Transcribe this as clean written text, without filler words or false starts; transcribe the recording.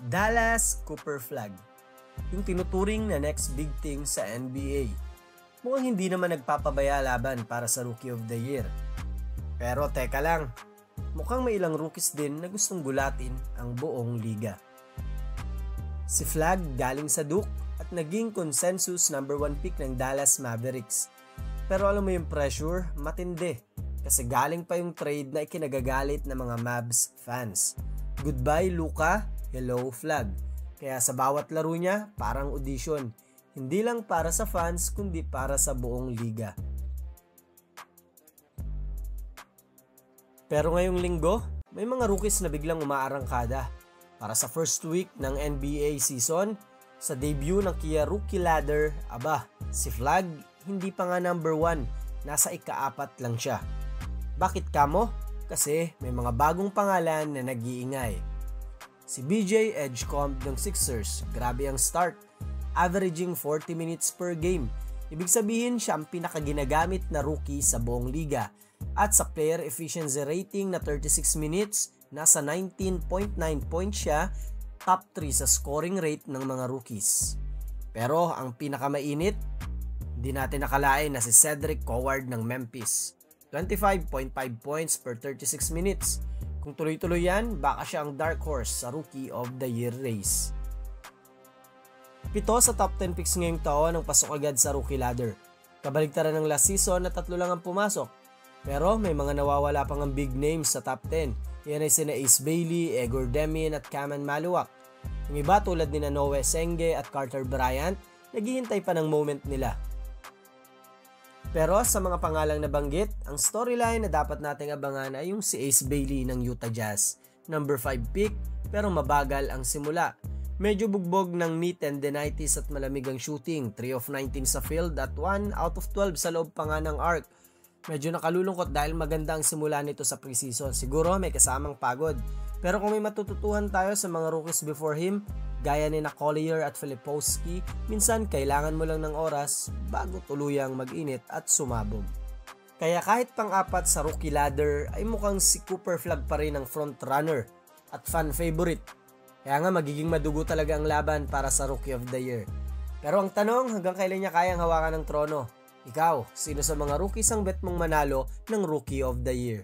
Dallas Cooper Flag, yung tinuturing na next big thing sa NBA. Mukhang hindi naman nagpapabaya laban para sa Rookie of the Year. Pero teka lang, mukhang may ilang rookies din na gustong gulatin ang buong liga. Si Flag galing sa Duke at naging consensus number 1 pick ng Dallas Mavericks. Pero alam mo yung pressure, matindi. Kasi galing pa yung trade na ikinagagalit ng mga Mavs fans. Goodbye Luka, hello Flag. Kaya sa bawat laro niya, parang audition. Hindi lang para sa fans, kundi para sa buong liga. Pero ngayong linggo, may mga rookies na biglang umaarangkada. Para sa first week ng NBA season, sa debut ng Kia Rookie Ladder, si Flag hindi pa nga number 1, nasa ika-4 lang siya. Bakit kamo? Kasi may mga bagong pangalan na nag-iingay. Si BJ Edgecomb ng Sixers, grabe ang start, averaging 40 minutes per game. Ibig sabihin siya ang pinakaginagamit na rookie sa buong liga. At sa player efficiency rating na 36 minutes, nasa 19.9 points siya, top 3 sa scoring rate ng mga rookies. Pero ang pinakamainit, di natin nakalain na si Cedric Coward ng Memphis. 25.5 points per 36 minutes. Kung tuloy-tuloy yan, baka siya ang dark horse sa Rookie of the Year race. 7 sa top 10 picks ngayong taon ang pasok agad sa Rookie Ladder. Kabaligtaran ng last season na 3 lang ang pumasok. Pero may mga nawawala pang ang big names sa top 10. Yan ay sina Ace Bailey, Egor Demin at Kaman Maluwak. Yung iba tulad ni Noe Senge at Carter Bryant, naghihintay pa ng moment nila. Pero sa mga pangalang nabanggit, ang storyline na dapat nating abangan ay yung si Ace Bailey ng Utah Jazz. Number 5 pick, pero mabagal ang simula. Medyo bugbog ng knee tendinitis at malamig ang shooting. 3 of 19 sa field at 1 out of 12 sa loob pa nga ng arc. Medyo nakalulungkot dahil maganda ang simula nito sa preseason. Siguro may kasamang pagod. Pero kung may matututuhan tayo sa mga rookies before him, gaya ni Collier at Filipowski, minsan kailangan mo lang ng oras bago tuluyang mag-init at sumabog. Kaya kahit pang-4 sa Rookie Ladder ay mukhang si Cooper Flag pa rin ang front runner at fan favorite. Kaya nga magiging madugo talaga ang laban para sa Rookie of the Year. Pero ang tanong, hanggang kailan niya kayang hawakan ng trono? Ikaw, sino sa mga rookies ang bet mong manalo ng Rookie of the Year?